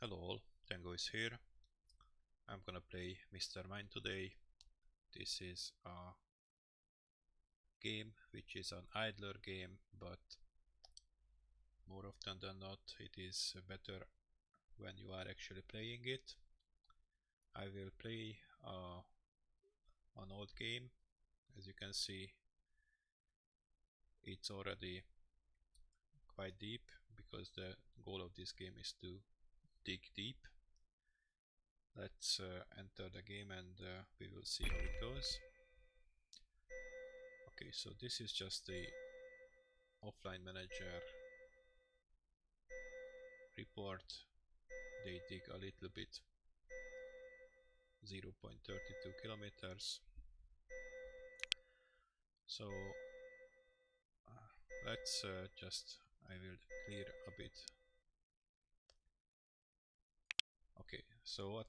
Hello all, Tango is here. I'm gonna play Mr.Mine today. This is a game which is an idler game, but more often than not it is better when you are actually playing it. I will play an old game. As you can see, it's already quite deep because the goal of this game is to dig deep. Let's enter the game and we will see how it goes. Okay, so this is just the offline manager report. They dig a little bit, 0.32 kilometers. So let's I will clear a bit. Okay, so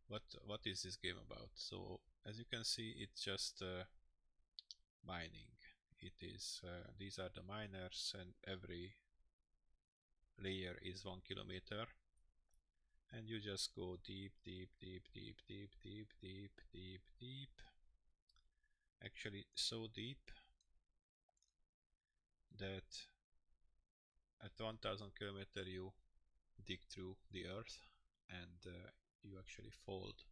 what is this game about? So as you can see, it's just mining. It is these are the miners, and every layer is 1 kilometer, and you just go deep, deep, deep, deep, deep, deep, deep, deep, deep. Actually, so deep that at 1000 kilometer you dig through the earth, and you actually fold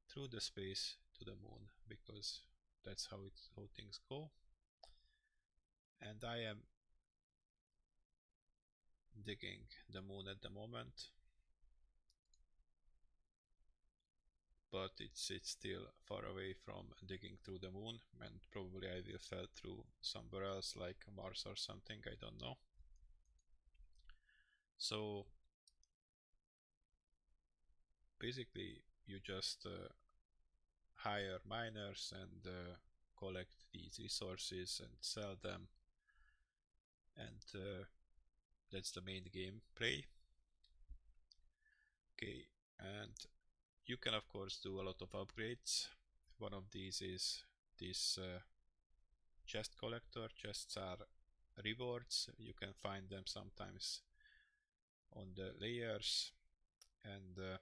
through the space to the moon, because that's how things go. And I am digging the moon at the moment, but it's still far away from digging through the moon, and probably I will fall through somewhere else like Mars or something, I don't know. So basically you just hire miners and collect these resources and sell them, and that's the main gameplay. Okay, and you can of course do a lot of upgrades. One of these is this chest collector. Chests are rewards. You can find them sometimes on the layers, and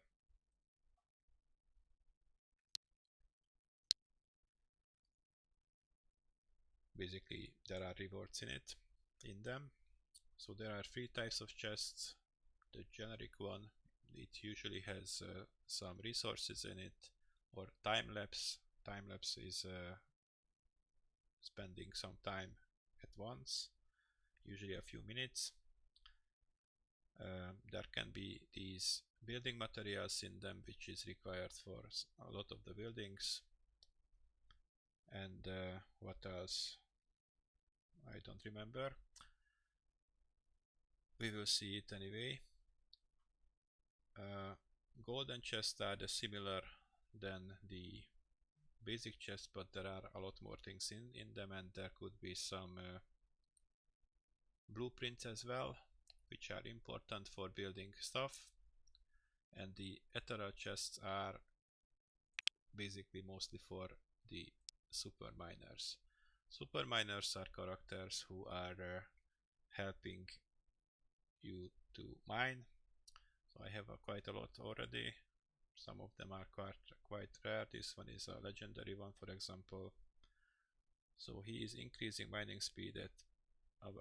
basically there are rewards in them. So there are three types of chests. The generic one, it usually has some resources in it, or time lapse. Time lapse is spending some time at once, usually a few minutes. There can be these building materials in them, which is required for a lot of the buildings. And what else? I don't remember. We will see it anyway. Golden chests are the similar than the basic chest, but there are a lot more things in them, and there could be some blueprints as well, which are important for building stuff. And the ethereal chests are basically mostly for the super miners. Super miners are characters who are helping you to mine. So I have quite a lot already. Some of them are quite rare. This one is a legendary one, for example. So he is increasing mining speed at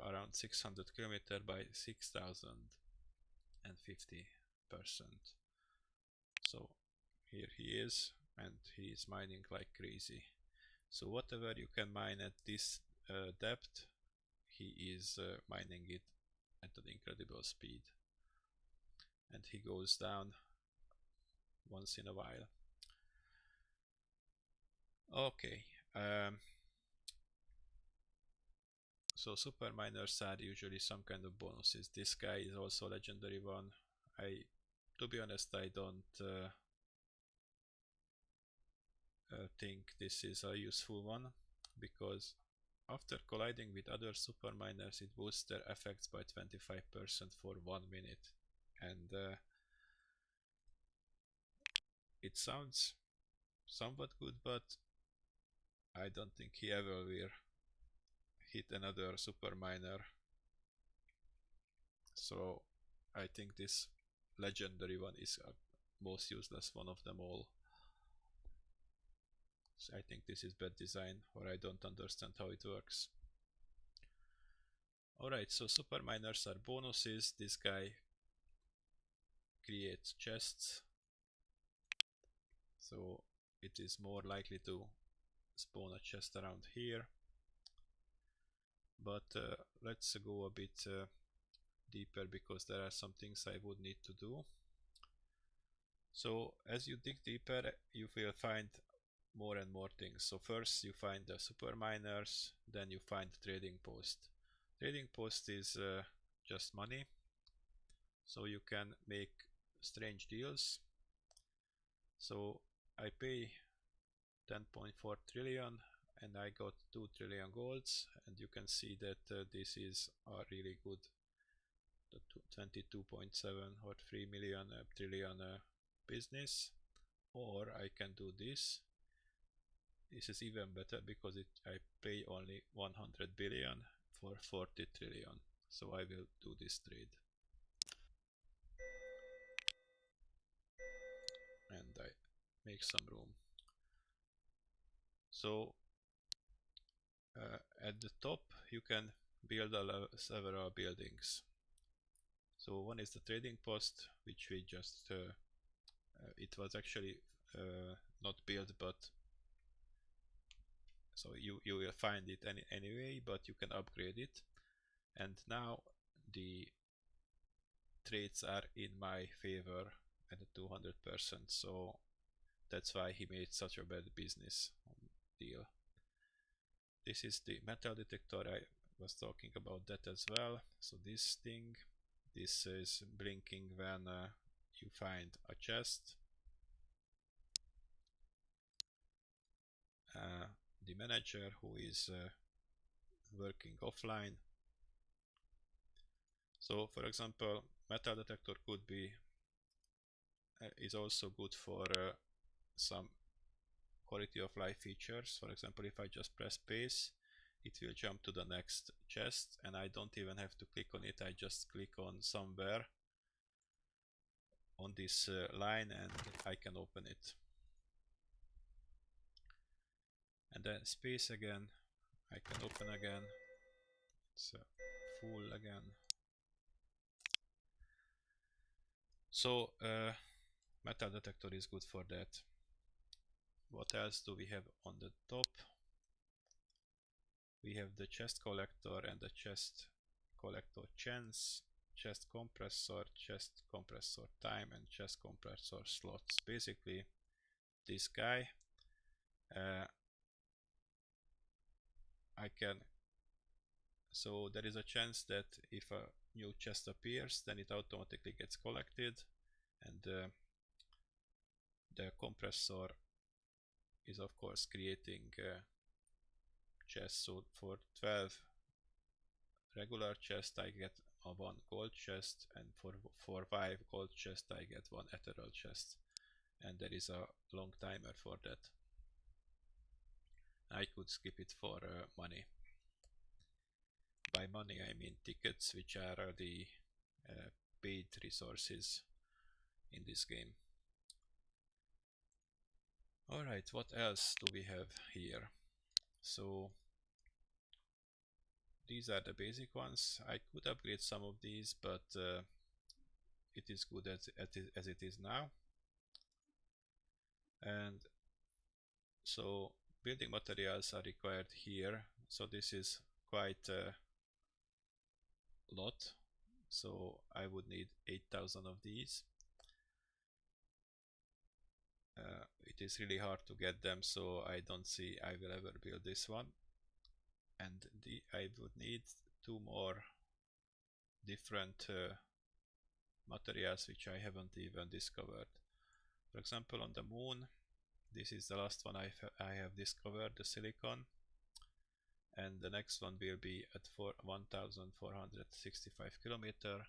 around 600 km by 6050%. So here he is, and he is mining like crazy. So whatever you can mine at this depth, he is mining it at an incredible speed, and he goes down once in a while. Okay, so super miners are usually some kind of bonuses. This guy is also a legendary one. To be honest, I don't think this is a useful one, because after colliding with other super miners, it boosts their effects by 25% for 1 minute. And it sounds somewhat good, but I don't think he ever will hit another super miner. So I think this legendary one is most useless one of them all. So I think this is bad design, or I don't understand how it works. Alright, so super miners are bonuses. This guy creates chests, so it is more likely to spawn a chest around here. But let's go a bit deeper, because there are some things I would need to do. So as you dig deeper, you will find more and more things. So first you find the super miners, then you find trading post. Trading post is just money, so you can make strange deals. So I pay 10.4 trillion and I got 2 trillion golds, and you can see that this is a really good 22.7 or 3 million trillion business. Or I can do this. This is even better, because I pay only 100 billion for 40 trillion. So I will do this trade. And I make some room. So at the top you can build several buildings. So one is the trading post, which we just it was actually not built, but so you will find it anyway, but you can upgrade it. And now the trades are in my favor at 200%, so that's why he made such a bad business deal. This is the metal detector. I was talking about that as well. So this thing, this is blinking when you find a chest. The manager, who is working offline. So for example, metal detector could be is also good for some quality of life features. For example, if I just press space, it will jump to the next chest, and I don't even have to click on it. I just click on somewhere on this line and I can open it. And then space again, I can open again. It's full again. So metal detector is good for that. What else do we have on the top? We have the chest collector and the chest collector chance, chest compressor time, and chest compressor slots. Basically this guy, I can, so there is a chance that if a new chest appears, then it automatically gets collected, and the compressor is of course creating chests. So for 12 regular chest I get a 1 gold chest, and for 5 gold chest I get 1 ethereal chest, and there is a long timer for that. I could skip it for money. By money I mean tickets, which are the paid resources in this game. Alright, what else do we have here? So these are the basic ones. I could upgrade some of these, but it is good as it is now. And so building materials are required here. So this is quite a lot. So I would need 8,000 of these. It is really hard to get them, so I don't see I will ever build this one. And I would need 2 more different materials which I haven't even discovered. For example, on the moon, this is the last one I have discovered, the silicon, and the next one will be at 1465 kilometer,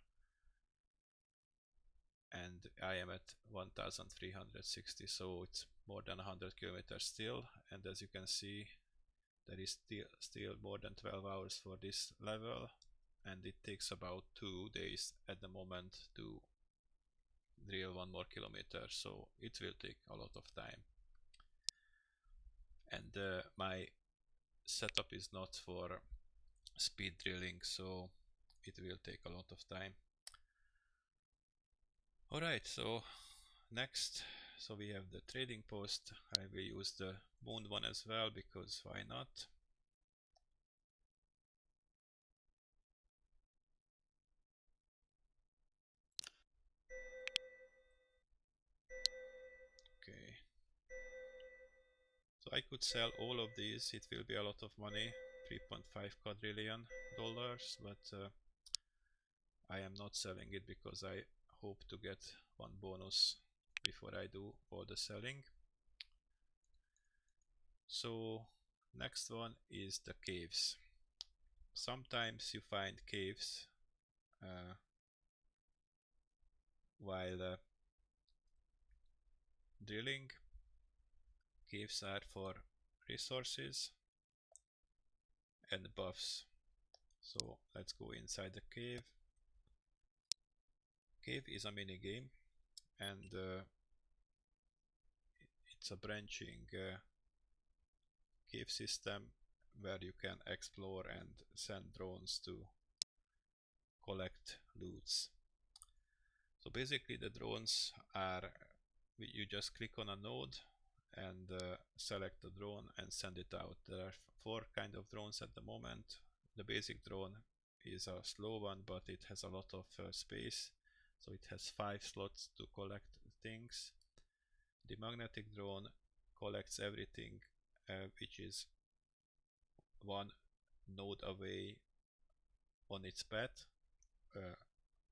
and I am at 1360, so it's more than 100 kilometers still. And as you can see, there is still more than 12 hours for this level, and it takes about 2 days at the moment to drill 1 more kilometer, so it will take a lot of time. And my setup is not for speed drilling, so it will take a lot of time. Alright, so next, so we have the trading post. I will use the moon one as well, because why not? Okay. So I could sell all of these, it will be a lot of money, 3.5 quadrillion dollars, but I am not selling it because I hope to get one bonus before I do all the selling. So next one is the caves. Sometimes you find caves while drilling. Caves are for resources and buffs. So let's go inside the cave. Cave is a mini game, and it's a branching cave system where you can explore and send drones to collect loots. So basically the drones are, you just click on a node and select the drone and send it out. There are 4 kind of drones at the moment. The basic drone is a slow one, but it has a lot of space, so it has 5 slots to collect things. The magnetic drone collects everything which is 1 node away on its path,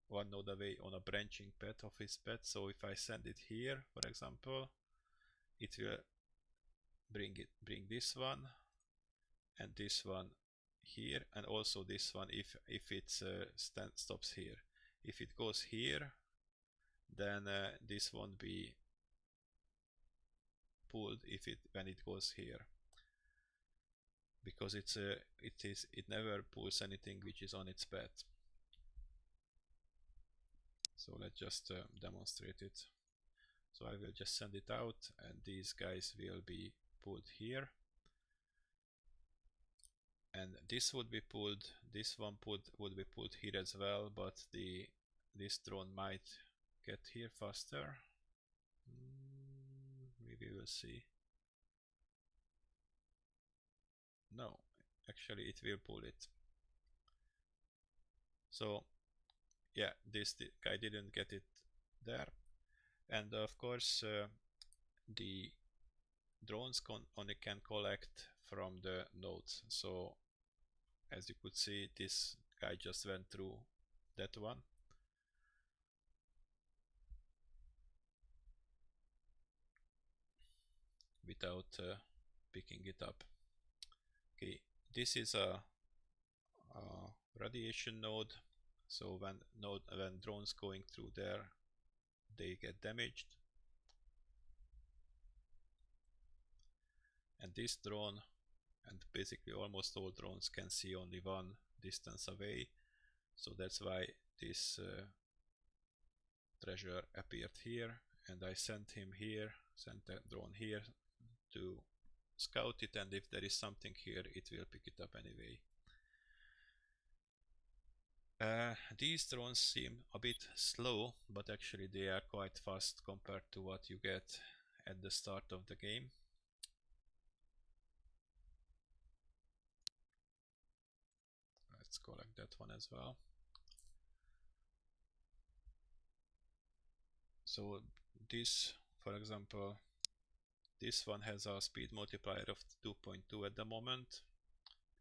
1 node away on a branching path of its path. So if I send it here, for example, it will bring this one and this one here, and also this one if it stops here. If it goes here, then this won't be pulled when it goes here, because it never pulls anything which is on its path. So let's just demonstrate it. So I will just send it out, and these guys will be pulled here, and this would be pulled, this one would be pulled here as well, but this drone might get here faster. Maybe we'll see. No, actually it will pull it. So yeah, this guy didn't get it there. And of course the drones only can collect from the nodes. So as you could see, this guy just went through that one. Without picking it up. Okay, this is a radiation node. So when drones going through there, they get damaged. And this drone, and basically almost all drones, can see only 1 distance away. So that's why this treasure appeared here, and I sent him here, sent the drone here to scout it, and if there is something here, it will pick it up anyway. These drones seem a bit slow, but actually they are quite fast compared to what you get at the start of the game. Let's collect that one as well. So this, for example, this one has a speed multiplier of 2.2 at the moment,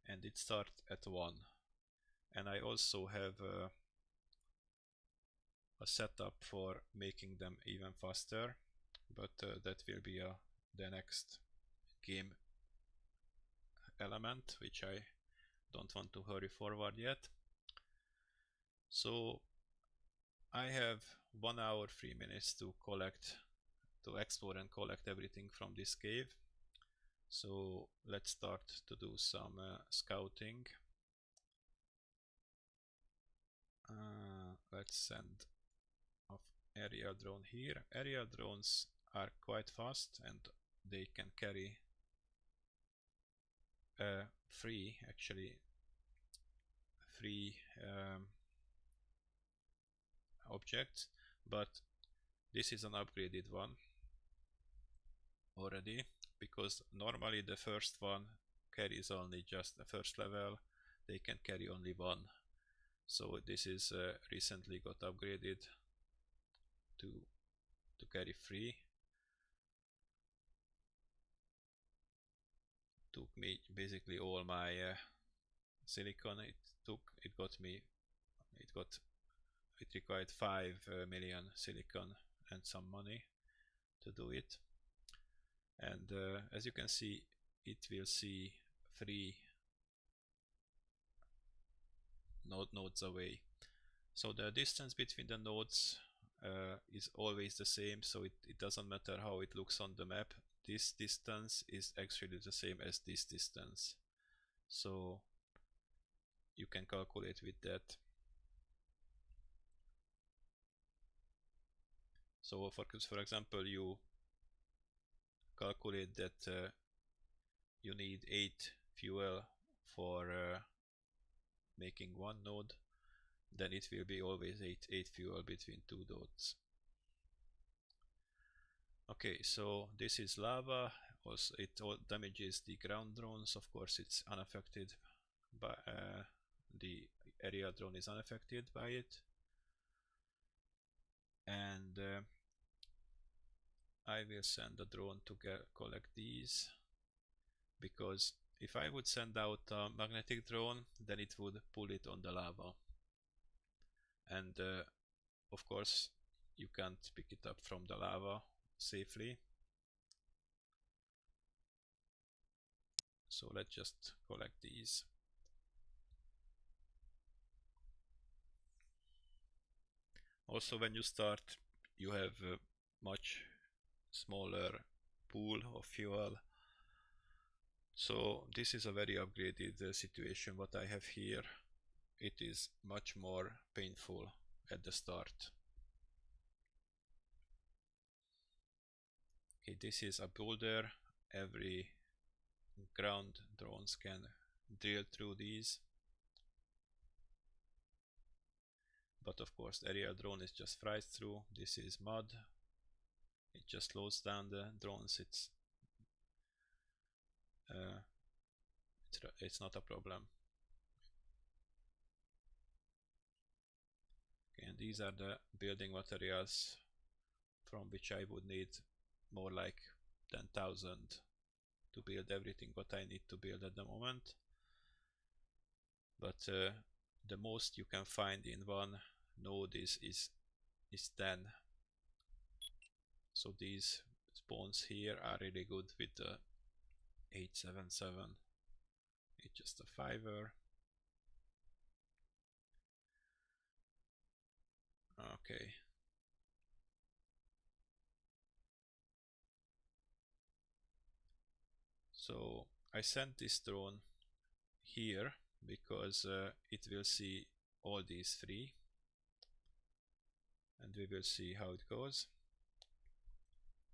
and it starts at 1. And I also have a setup for making them even faster, but that will be the next game element, which I don't want to hurry forward yet. So I have 1 hour 3 minutes to explore and collect everything from this cave. So let's start to do some scouting. Let's send off aerial drone here. Aerial drones are quite fast and they can carry free objects, but this is an upgraded one already, because normally the first one carries only just the first level, they can carry only one. So this is recently got upgraded to carry free. Took me basically all my silicon. It required 5 million silicon and some money to do it. And as you can see, it will see 3 nodes away. So the distance between the nodes is always the same, so it doesn't matter how it looks on the map. This distance is actually the same as this distance, so you can calculate with that. So for example, you calculate that you need 8 fuel for making one node, then it will be always 8 fuel between 2 nodes. Okay, so this is lava. Also, it all damages the ground drones. Of course, it's unaffected by the aerial drone is unaffected by it. And I will send a drone to collect these, because if I would send out a magnetic drone, then it would pull it on the lava. And of course, you can't pick it up from the lava safely. So let's just collect these. Also, when you start, you have a much smaller pool of fuel. So this is a very upgraded situation what I have here. It is much more painful at the start. Okay, this is a boulder. Every ground drones can drill through these. But of course, the aerial drone is just flies through. This is mud. It just slows down the drones. It's not a problem. Okay, and these are the building materials from which I would need more like 10,000 to build everything what I need to build at the moment. But the most you can find in one node is 10. So these spawns here are really good with the 877. It's just a fiver. Okay. So I sent this drone here because it will see all these 3, and we will see how it goes.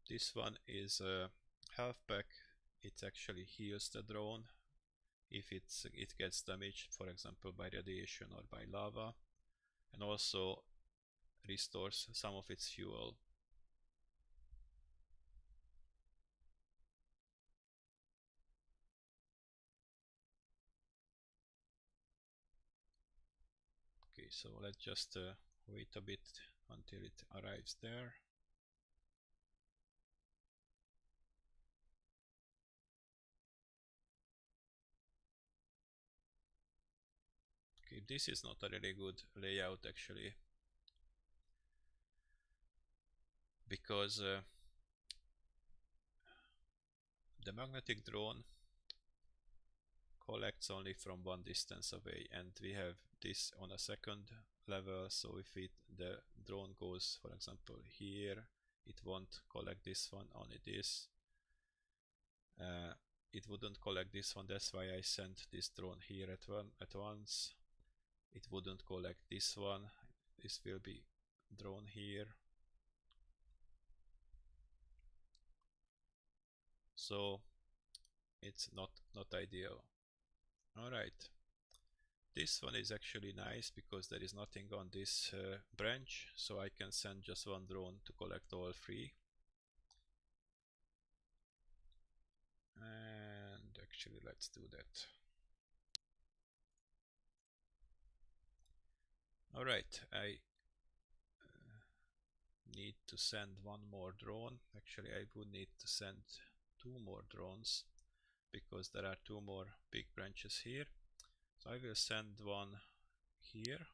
This one is a health pack. It actually heals the drone if it gets damaged, for example by radiation or by lava, and also restores some of its fuel. Okay, so let's just wait a bit until it arrives there. Okay, this is not a really good layout actually, because the magnetic drone collects only from one distance away, and we have this on a second level. So if the drone goes, for example here, it won't collect this one, only this. It wouldn't collect this one. That's why I sent this drone here at once. it wouldn't collect this one. This will be drawn here. So it's not ideal. Alright, this one is actually nice because there is nothing on this branch, so I can send just one drone to collect all three. And actually let's do that. Alright, I need to send one more drone. Actually, I would need to send two more drones because there are two more big branches here. So I will send one here,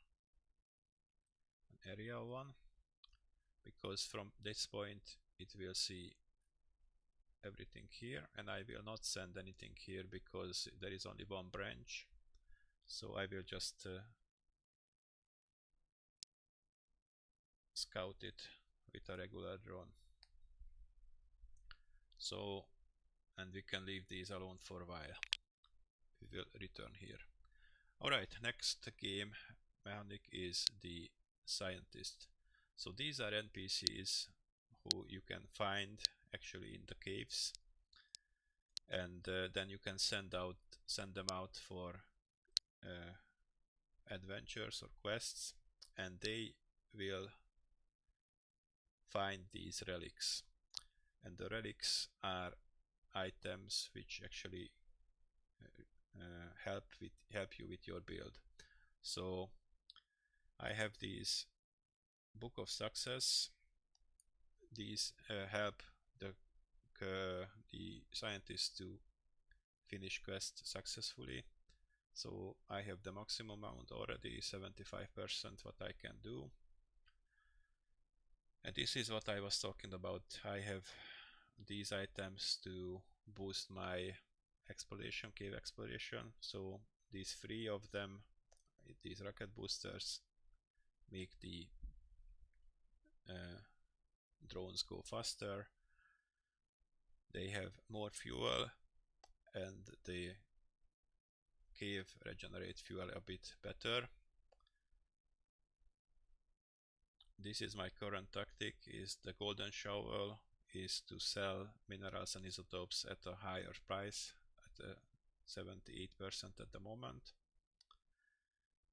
an area one, because from this point it will see everything here, and I will not send anything here because there is only one branch. So I will just scout it with a regular drone. So, and we can leave these alone for a while. We will return here. Alright, next game mechanic is the scientist. So these are NPCs who you can find actually in the caves, and then you can send them out for adventures or quests, and they will find these relics. And the relics are items which actually help you with your build. So I have these Book of Success. These help the scientists to finish quest successfully. So I have the maximum amount already, 75% what I can do. And this is what I was talking about. I have these items to boost my exploration, cave exploration. So these three of them, these rocket boosters, make the drones go faster. They have more fuel, and the cave regenerate fuel a bit better. This is my current tactic, is the golden shovel is to sell minerals and isotopes at a higher price, at 78% at the moment.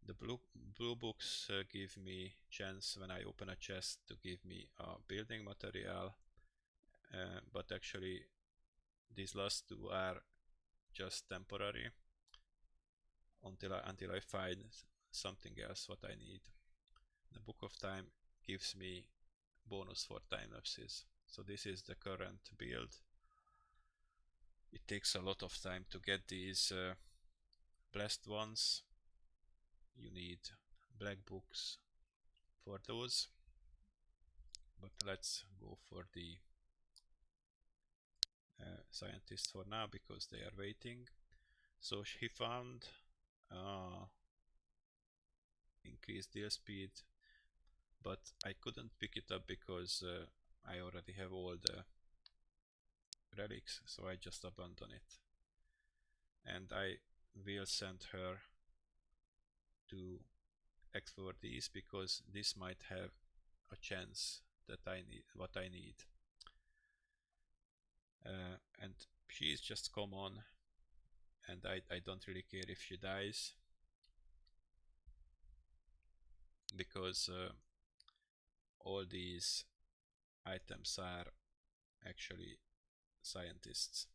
The blue books give me chance when I open a chest to give me a building material, but actually these last two are just temporary until I find something else what I need. The Book of Time gives me bonus for time lapses. So this is the current build. It takes a lot of time to get these blessed ones. You need black books for those, but let's go for the scientists for now because they are waiting. So he found increased deal speed, but I couldn't pick it up because I already have all the relics, so I just abandoned it. And I will send her to explore these because this might have a chance that I need what I need. And she is just common, and I don't really care if she dies because all these items are actually scientists.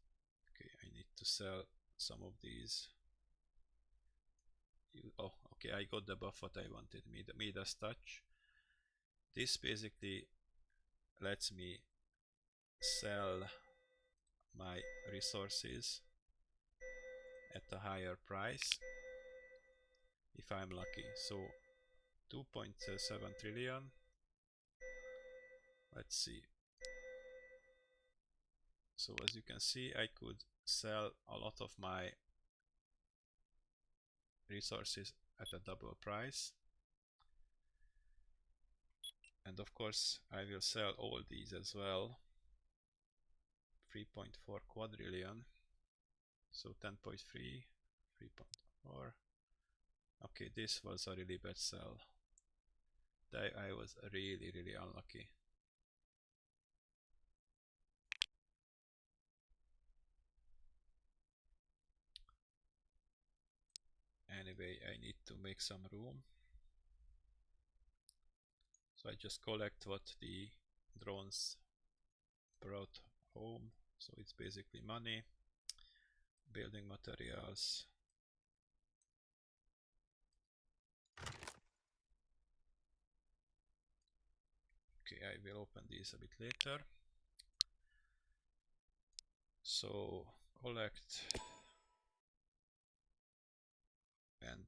Okay, I need to sell some of these. Oh, okay, I got the buff what I wanted. Midas touch. This basically lets me sell my resources at a higher price if I'm lucky. So 2.7 trillion. Let's see. So as you can see, I could sell a lot of my resources at a double price. And of course, I will sell all these as well. 3.4 quadrillion. So 10.3, 3.4. Okay, this was a really bad sell. I was really, really unlucky. Anyway, I need to make some room. So I just collect what the drones brought home. So it's basically money, building materials. Okay, I will open these a bit later. So collect, and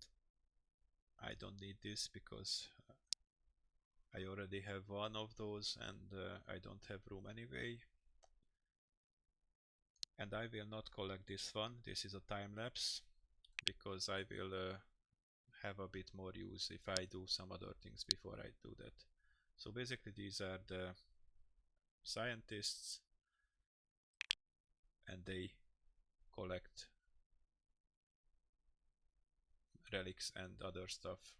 I don't need this because I already have one of those, and I don't have room anyway. And I will not collect this one. This is a time lapse because I will have a bit more use if I do some other things before I do that. So basically these are the scientists, and they collect relics and other stuff.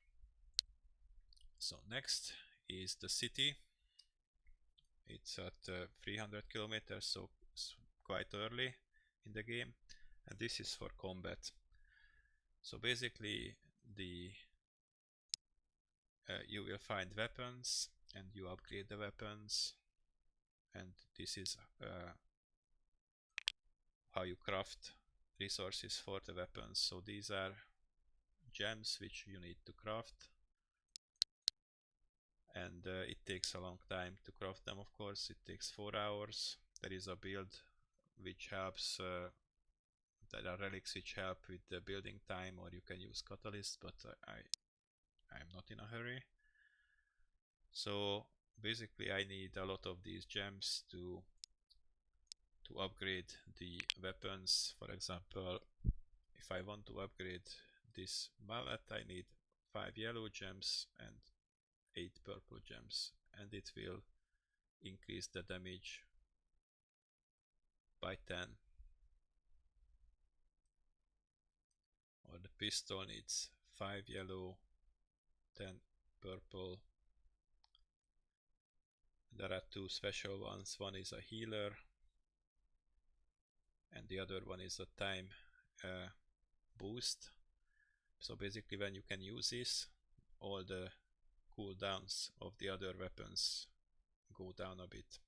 So next is the city. It's at 300 kilometers, so it's quite early in the game, and this is for combat. So basically you will find weapons and you upgrade the weapons, and this is how you craft resources for the weapons. So these are gems which you need to craft, and it takes a long time to craft them. Of course, it takes 4 hours. There is a build which helps, there are relics which help with the building time, or you can use catalyst, but I'm not in a hurry. So basically I need a lot of these gems to upgrade the weapons. For example, if I want to upgrade this mallet, I need 5 yellow gems and 8 purple gems, and it will increase the damage by 10. Or the pistol needs 5 yellow, 10 purple. There are 2 special ones. One is a healer and the other one is a time boost. So basically when you can use this, all the cooldowns of the other weapons go down a bit.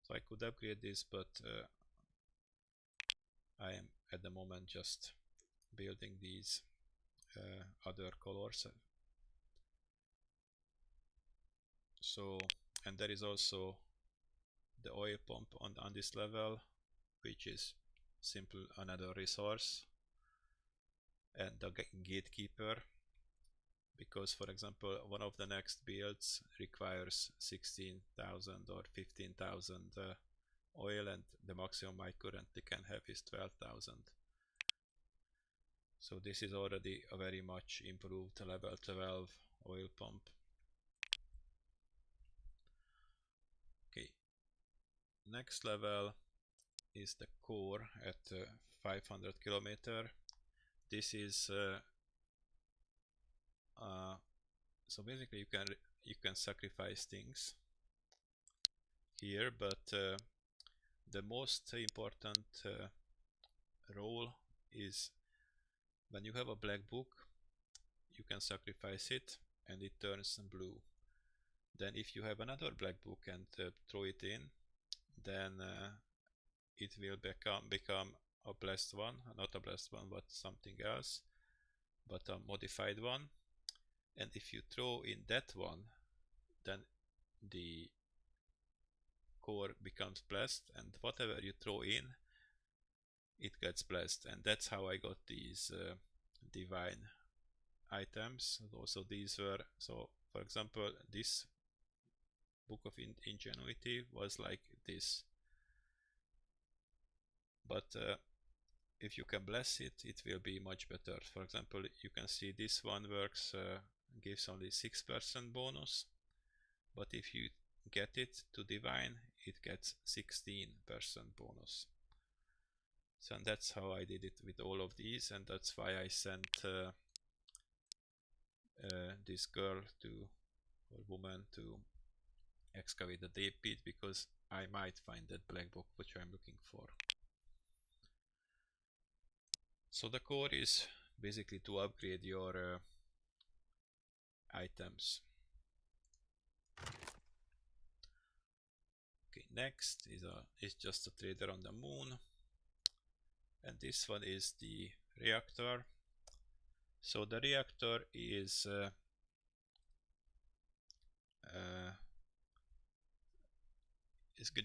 So I could upgrade this, but I am at the moment just building these other colors. So, and there is also the oil pump on this level, which is simple another resource, and the gatekeeper, because for example one of the next builds requires 16,000 or 15,000 oil, and the maximum I currently can have is 12,000. So this is already a very much improved level 12 oil pump. Okay, next level is the core at 500 kilometer. This is so basically you can sacrifice things here, but the most important role is when you have a black book, you can sacrifice it and it turns blue. Then if you have another black book and throw it in, then it will become a blessed one, not a blessed one, but something else, but a modified one. And if you throw in that one, then the core becomes blessed, and whatever you throw in, it gets blessed. And that's how I got these divine items. Also these were, so for example, this book of ingenuity was like this, but if you can bless it, it will be much better. For example, you can see this one works, gives only 6% bonus, but if you get it to divine, it gets 16% bonus. So that's how I did it with all of these, and that's why I sent this girl to or woman to excavate the deep pit, because I might find that black box which I'm looking for. So the core is basically to upgrade your items. Okay, next is just a trader on the moon, and this one is the reactor. So the reactor is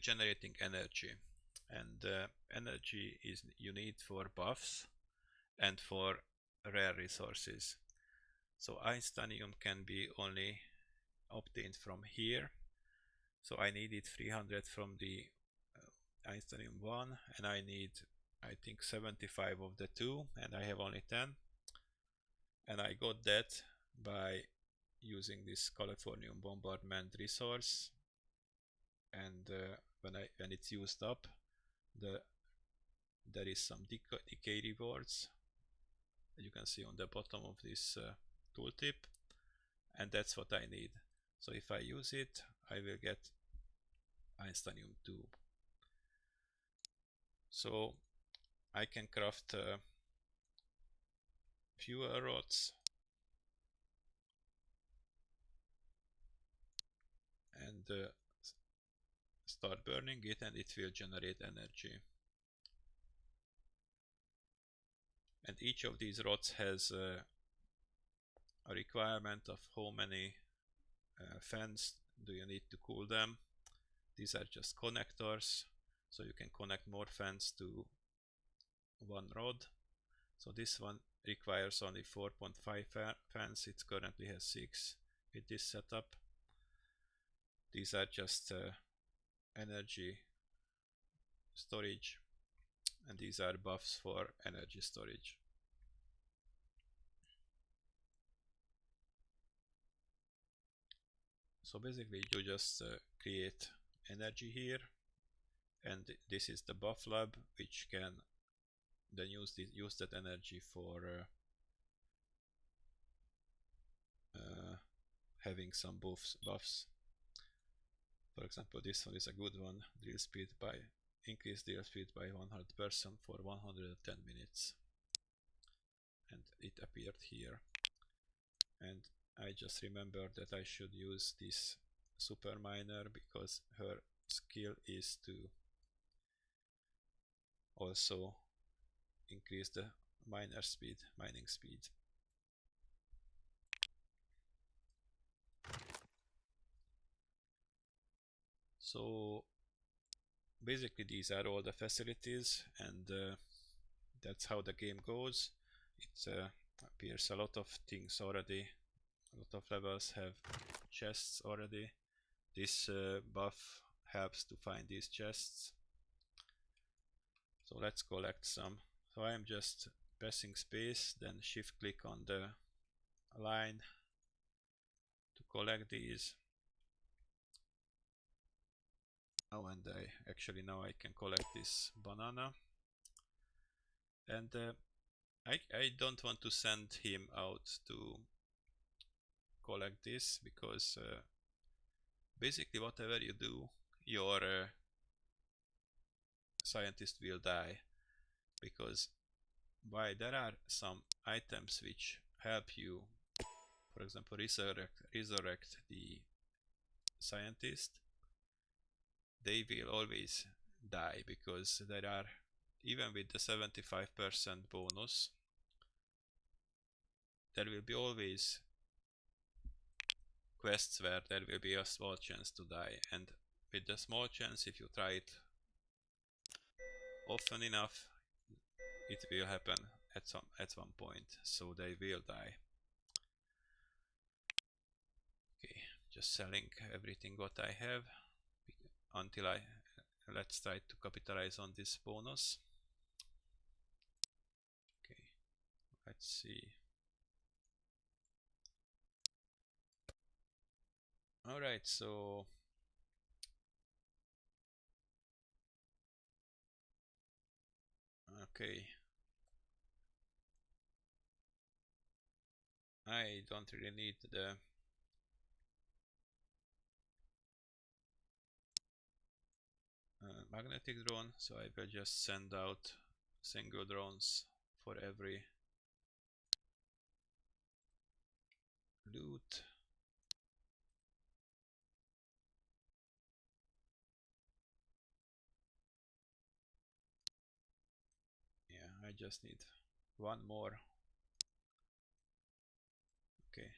generating energy, and energy is you need for buffs and for rare resources. So Einsteinium can be only obtained from here. So I needed 300 from the Einsteinium 1, and I need, I think, 75 of the 2, and I have only 10. And I got that by using this Californium bombardment resource, and when it's used up, there is some decay rewards you can see on the bottom of this tooltip, and that's what I need. So if I use it, I will get Einsteinium 2. So I can craft fuel rods and start burning it, and it will generate energy. And each of these rods has a requirement of how many fans do you need to cool them. These are just connectors, so you can connect more fans to one rod. So this one requires only 4.5 fans. It currently has 6 with this setup. These are just energy storage, and these are buffs for energy storage. So basically you just create energy here, and this is the buff lab, which can then use that energy for having some buffs. For example, this one is a good one. Increase drill speed by 100% for 110 minutes, and it appeared here. And I just remembered that I should use this super miner, because her skill is to also increase the mining speed. So basically these are all the facilities, and that's how the game goes. It appears a lot of things already. A lot of levels have chests already. This buff helps to find these chests. So let's collect some. So I am just pressing space, then shift click on the line to collect these. Oh, and now I can collect this banana. And I don't want to send him out to collect this, because basically whatever you do, your scientist will die, because why, there are some items which help you, for example, resurrect the scientist. They will always die, because there are, even with the 75% bonus, there will be always quests where there will be a small chance to die, and with the small chance, if you try it often enough, it will happen at one point, so they will die. Okay, just selling everything what I have until let's try to capitalize on this bonus. Okay, let's see. Alright, so okay, I don't really need the magnetic drone, so I will just send out single drones for every loot. Yeah, I just need one more. Okay.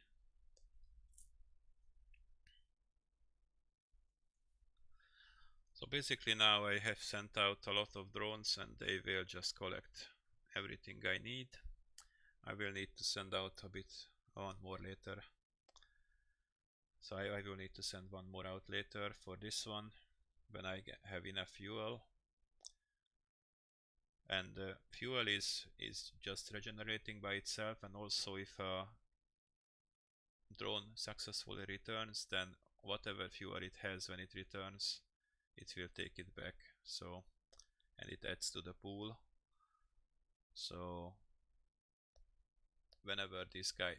So basically now I have sent out a lot of drones and they will just collect everything I need. I will need to send out a bit one more later. So I will need to send one more out later for this one when I have enough fuel. And fuel is just regenerating by itself, and also if a drone successfully returns, then whatever fuel it has when it returns, it will take it back. So, and it adds to the pool. So whenever this guy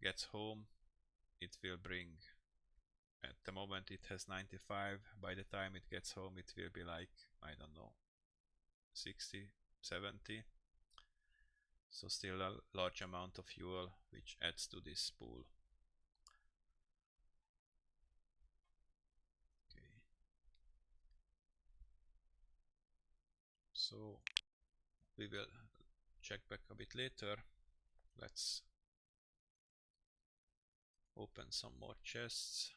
gets home, it will bring, at the moment it has 95, by the time it gets home it will be like, I don't know, 60, 70. So still a large amount of fuel which adds to this pool. Okay. So we will check back a bit later. Let's open some more chests.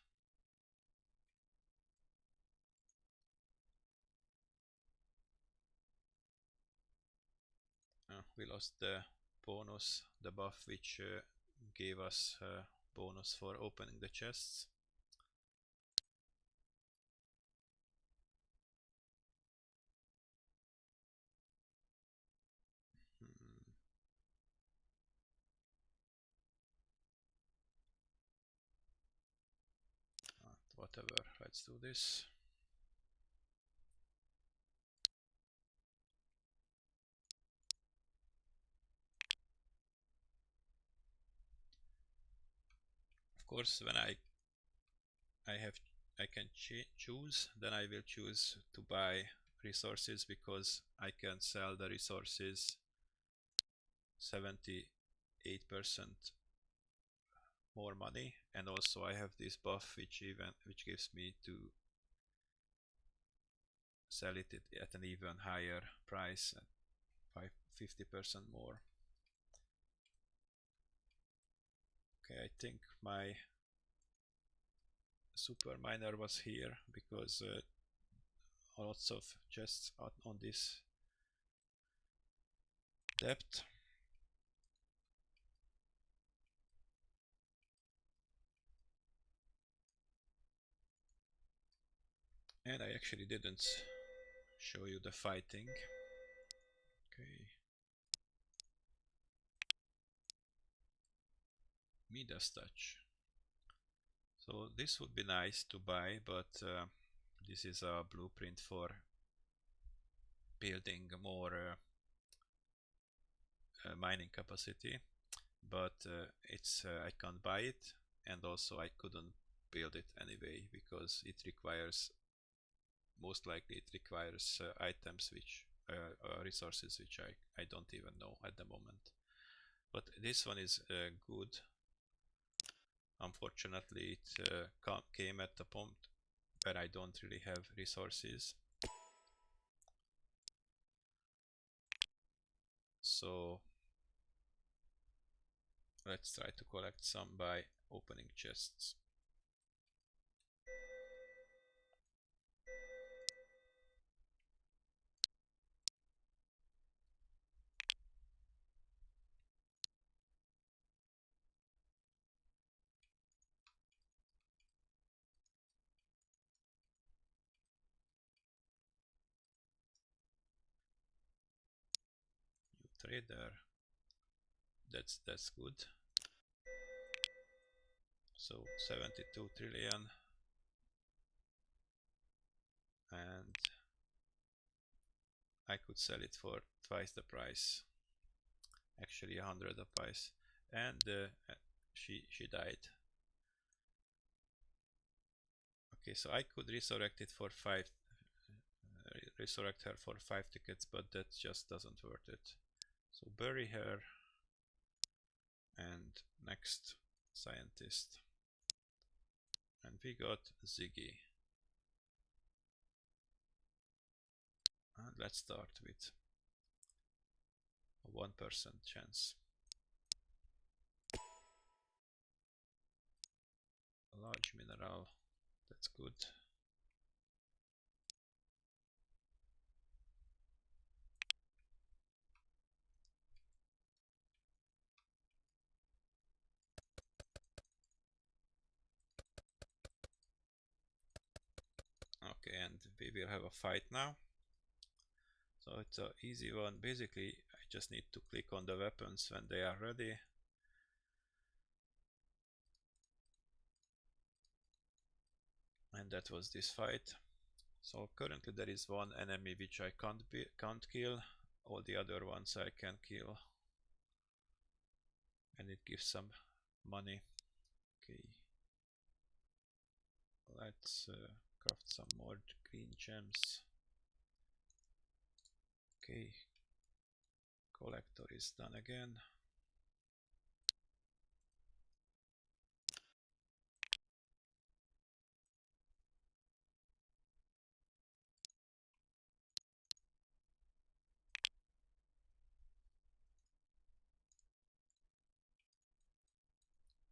We lost the bonus, the buff which gave us bonus for opening the chests. Hmm. Whatever, let's do this. Of course, when I can choose, then I will choose to buy resources because I can sell the resources 78% more money, and also I have this buff which gives me to sell it at an even higher price at 50% more. Okay, I think my super miner was here because lots of chests on this depth. And I actually didn't show you the fighting. Okay. Midas touch. So this would be nice to buy, but this is a blueprint for building more mining capacity, but I can't buy it, and also I couldn't build it anyway because it requires, most likely it requires items which resources which I don't even know at the moment. But this one is good. Unfortunately it came at a point where I don't really have resources. So let's try to collect some by opening chests. New trader. That's good. So 72 trillion, and I could sell it for twice the price. Actually 100 the price. And she died. Okay, so I could resurrect it for resurrect her for 5 tickets, but that just doesn't worth it. So bury her, and next scientist. And we got Ziggy. And let's start with a 1% chance. A large mineral, that's good. Okay, and we will have a fight now. So it's an easy one. Basically, I just need to click on the weapons when they are ready. And that was this fight. So currently there is one enemy which I can't kill. All the other ones I can kill. And it gives some money. Okay. Let's craft some more green gems. Okay. Collector is done again.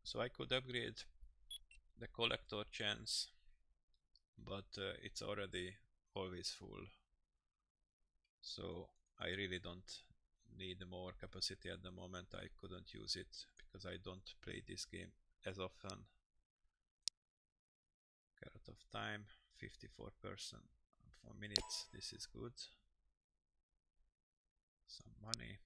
So I could upgrade the collector chance, but it's already always full. So I really don't need more capacity at the moment. I couldn't use it because I don't play this game as often. Carrot of time, 54% for minutes. This is good. Some money.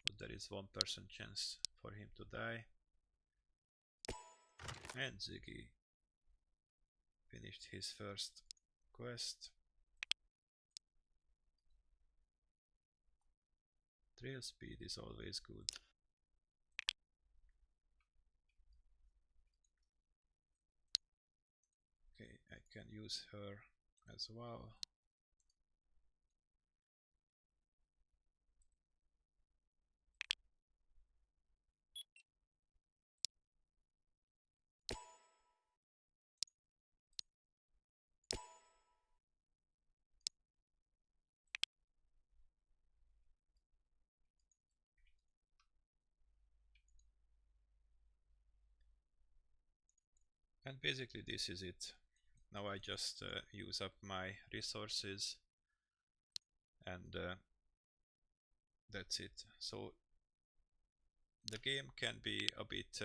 But there is 1% chance for him to die. And Ziggy finished his first quest. Trail speed is always good. Okay, I can use her as well. And basically this is it. Now I just use up my resources, and that's it. So the game can be a bit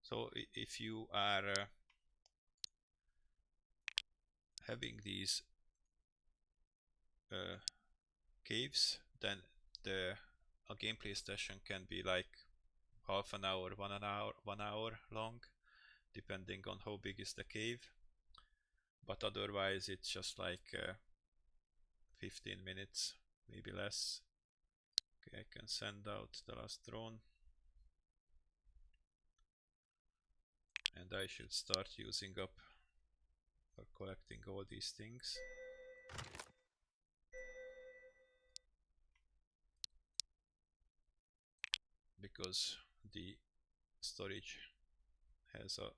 so if you are having these caves, then a gameplay session can be like half an hour, 1 hour long, depending on how big is the cave. But otherwise it's just like 15 minutes, maybe less. Okay, I can send out the last drone. And I should start using up or collecting all these things. Because the storage has a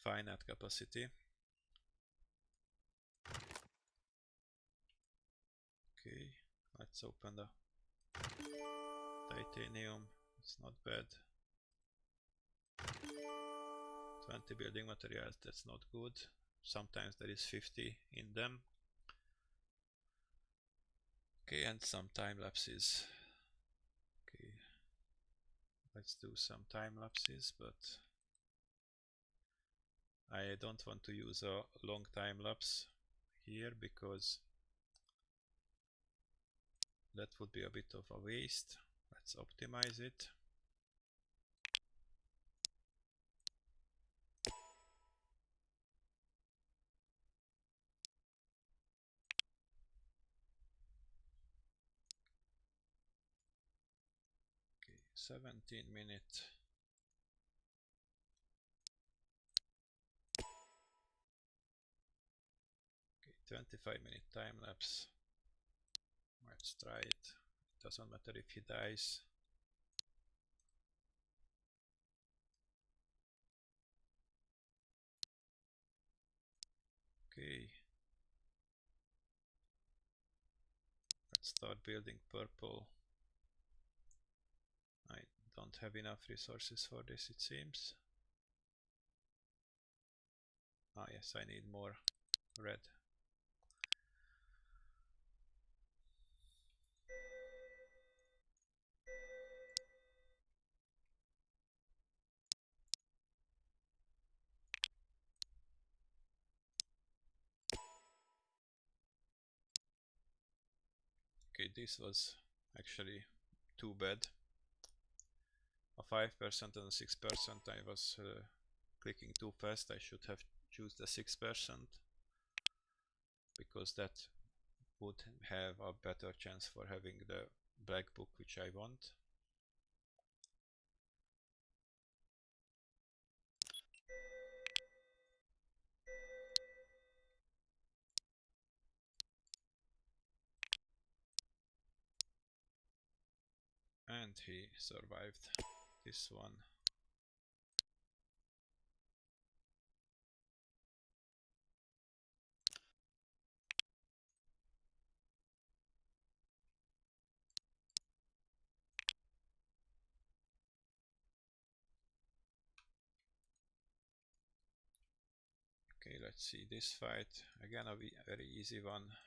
finite capacity. Okay, let's open the titanium. It's not bad. 20 building materials, that's not good. Sometimes there is 50 in them. Okay, and some time lapses. Okay, let's do some time lapses, but I don't want to use a long time lapse here because that would be a bit of a waste. Let's optimize it. 17 minute. Okay, 25-minute time lapse. Let's try it. Doesn't matter if he dies. Okay. Let's start building purple. I don't have enough resources for this, it seems. Ah yes, I need more red. Okay, this was actually too bad. A 5% and a 6%. I was clicking too fast. I should have choose the 6% because that would have a better chance for having the black book which I want. And he survived this one. Okay, let's see this fight. Again, a very easy one.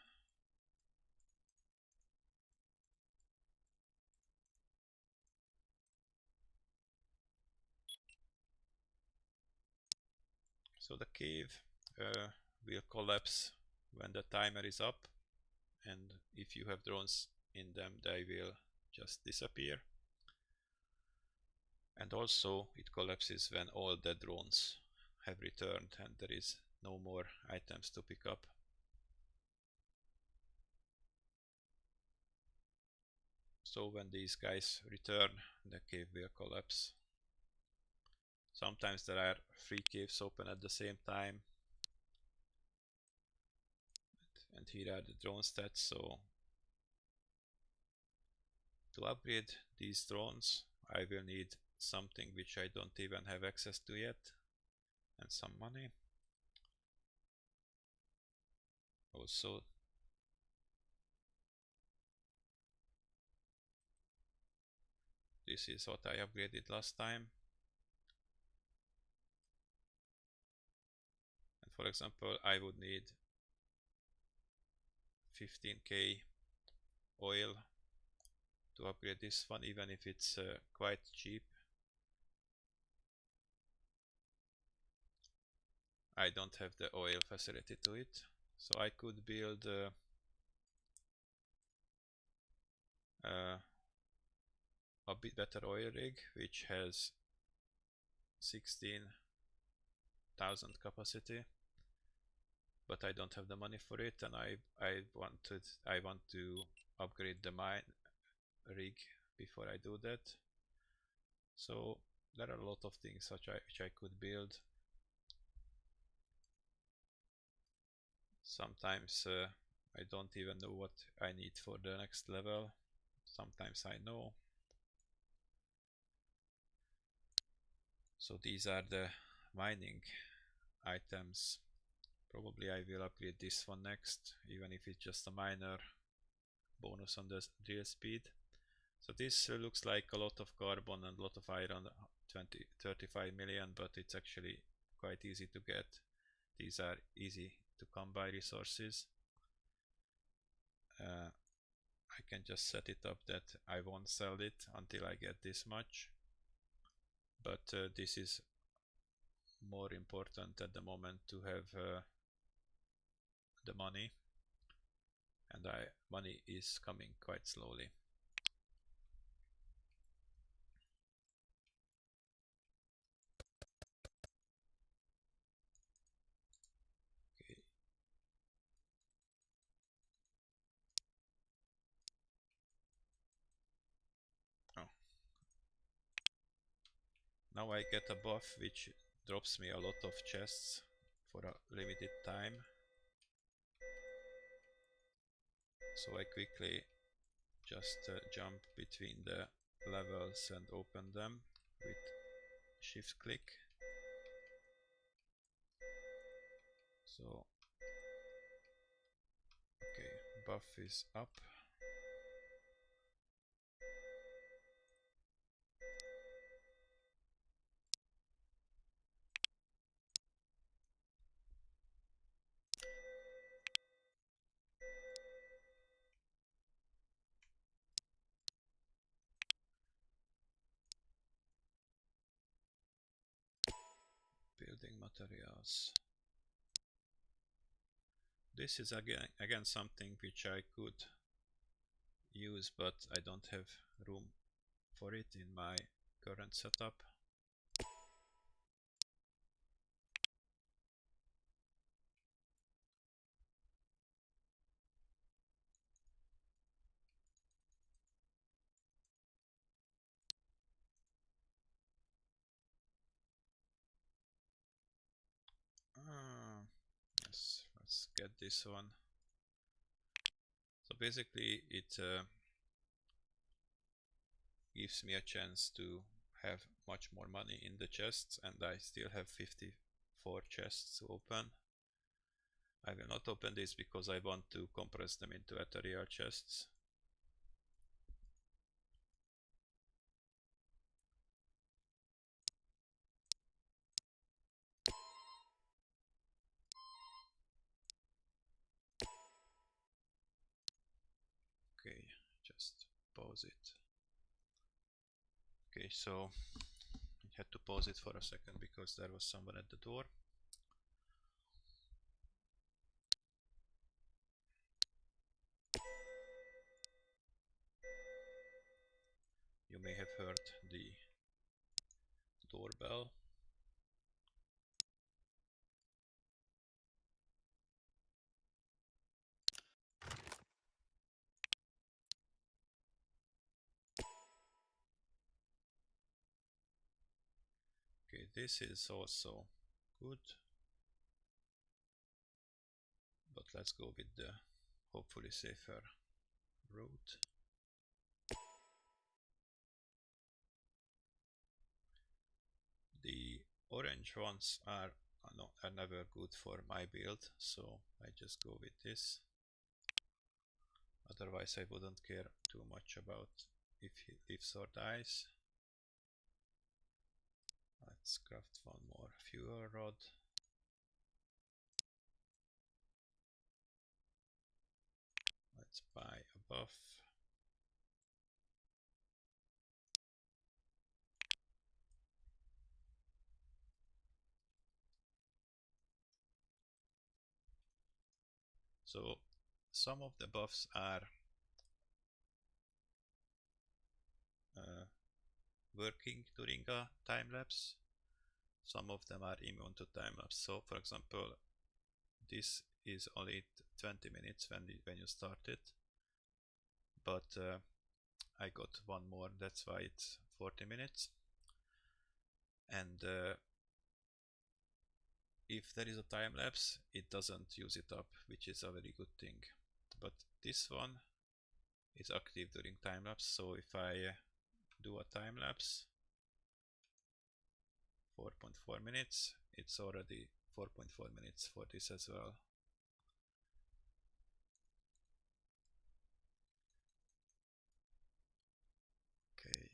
So the cave will collapse when the timer is up, and if you have drones in them, they will just disappear. And also it collapses when all the drones have returned and there is no more items to pick up. So when these guys return, the cave will collapse. Sometimes there are 3 caves open at the same time. And here are the drone stats. So to upgrade these drones, I will need something which I don't even have access to yet, and some money. Also, this is what I upgraded last time. And for example, I would need 15k oil to upgrade this one, even if it's quite cheap. I don't have the oil facility to it, so I could build a bit better oil rig which has 16,000 capacity, but I don't have the money for it, and I want to upgrade the mine rig before I do that. So there are a lot of things which I could build. Sometimes I don't even know what I need for the next level. Sometimes I know. So these are the mining items. Probably I will upgrade this one next, even if it's just a minor bonus on the drill speed. So this looks like a lot of carbon and a lot of iron, 35 million, but it's actually quite easy to get. These are easy to come by resources. I can just set it up that I won't sell it until I get this much, but this is more important at the moment to have the money, and money is coming quite slowly. Okay. Oh, Now I get a buff which drops me a lot of chests for a limited time. So I quickly just jump between the levels and open them with shift click. So okay, buff is up. Building materials. This is again something which I could use, but I don't have room for it in my current setup. Yes, let's get this one. So basically it gives me a chance to have much more money in the chests, and I still have 54 chests to open. I will not open this because I want to compress them into ethereal chests. Okay, just pause it. Okay, so I had to pause it for a second because there was someone at the door. You may have heard the doorbell. Okay, this is also good, but let's go with the hopefully safer route. The orange ones are never good for my build, so I just go with this. Otherwise I wouldn't care too much about if he lives or dies. Let's craft one more fuel rod. Let's buy a buff. So some of the buffs are working during a time lapse. Some of them are immune to time lapse. So for example, this is only 20 minutes when you start it, but I got one more, that's why it's 40 minutes. And if there is a time lapse, it doesn't use it up, which is a very good thing. But this one is active during time lapse, so if I do a time lapse 4.4 minutes, it's already 4.4 minutes for this as well. Okay.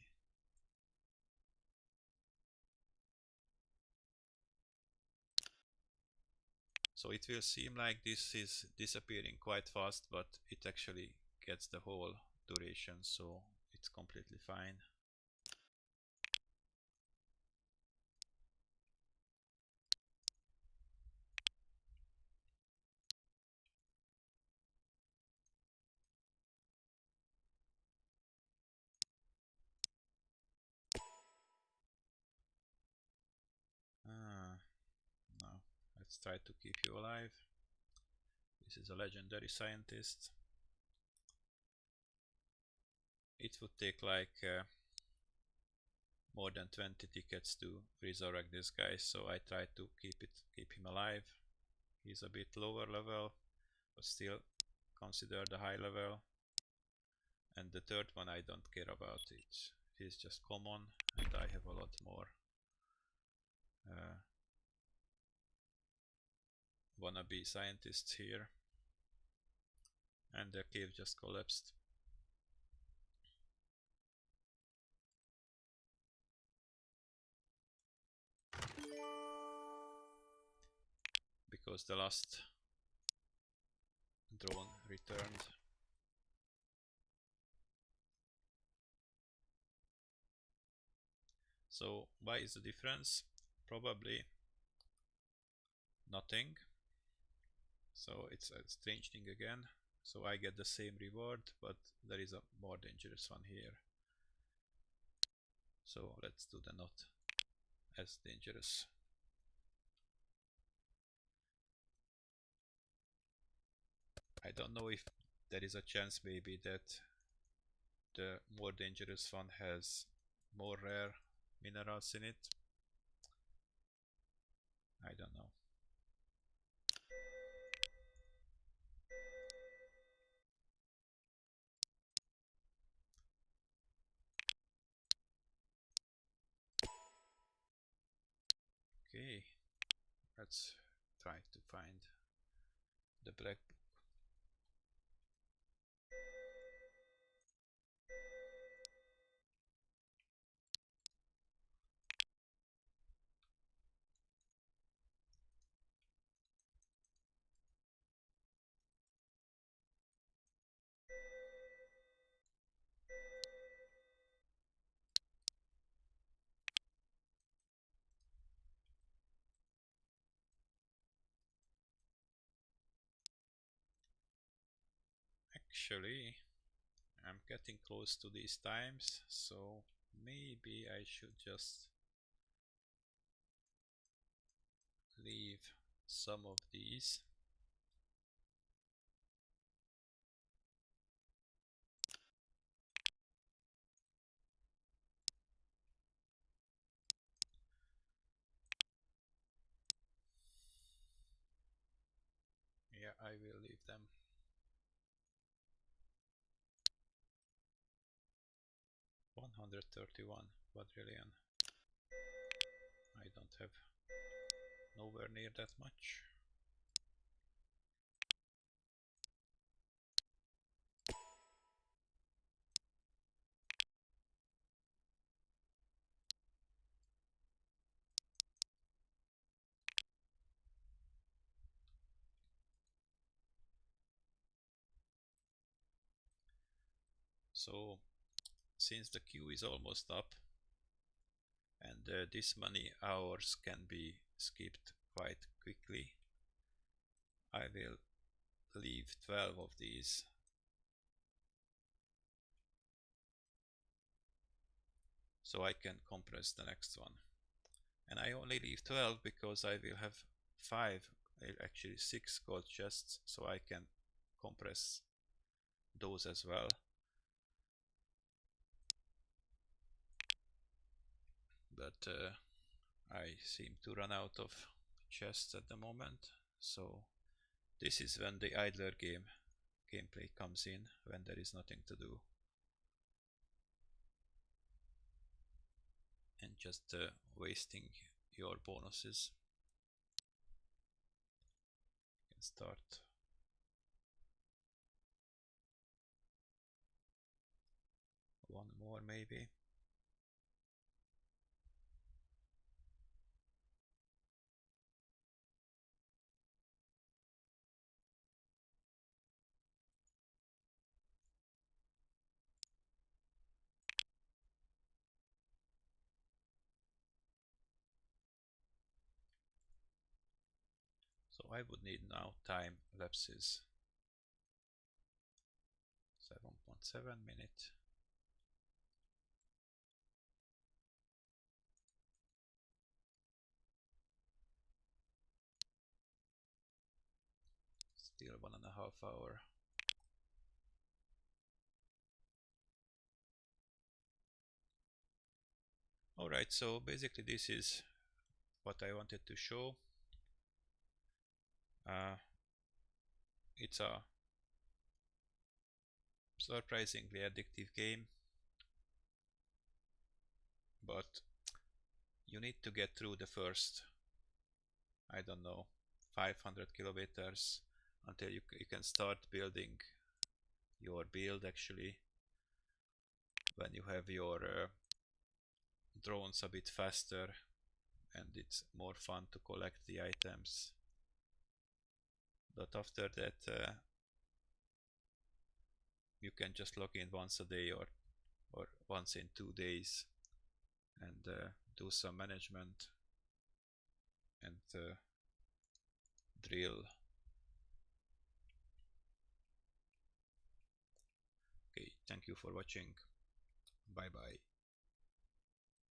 So it will seem like this is disappearing quite fast, but it actually gets the whole duration, so it's completely fine. No, let's try to keep you alive. This is a legendary scientist. It would take like more than 20 tickets to resurrect this guy, so I try to keep him alive. He's a bit lower level, but still considered a high level. And the third one I don't care about it. He's just common, and I have a lot more wannabe scientists here. And the cave just collapsed. Because the last drone returned. So why is the difference? Probably nothing. So it's a strange thing again. So I get the same reward, but there is a more dangerous one here. So let's do the not as dangerous. I don't know if there is a chance maybe that the more dangerous one has more rare minerals in it. I don't know. Okay, let's try to find the black book. Actually, I'm getting close to these times, so maybe I should just leave some of these. Yeah, I will leave them. 131 quadrillion. I don't have nowhere near that much. So since the queue is almost up and this many hours can be skipped quite quickly, I will leave 12 of these. So I can compress the next one. And I only leave 12 because I will have 5, actually 6 gold chests, so I can compress those as well. But I seem to run out of chests at the moment, so this is when the idler gameplay comes in, when there is nothing to do. And just wasting your bonuses. You can start one more maybe. So I would need now time lapses. 7.7 minutes. Still 1.5 hours. Alright. Alright, so basically this is what I wanted to show. It's a surprisingly addictive game, but you need to get through the first, I don't know, 500 kilometers until you can start building your build actually, when you have your drones a bit faster and it's more fun to collect the items. But after that you can just log in once a day or once in 2 days and do some management and drill. Okay, thank you for watching. Bye bye.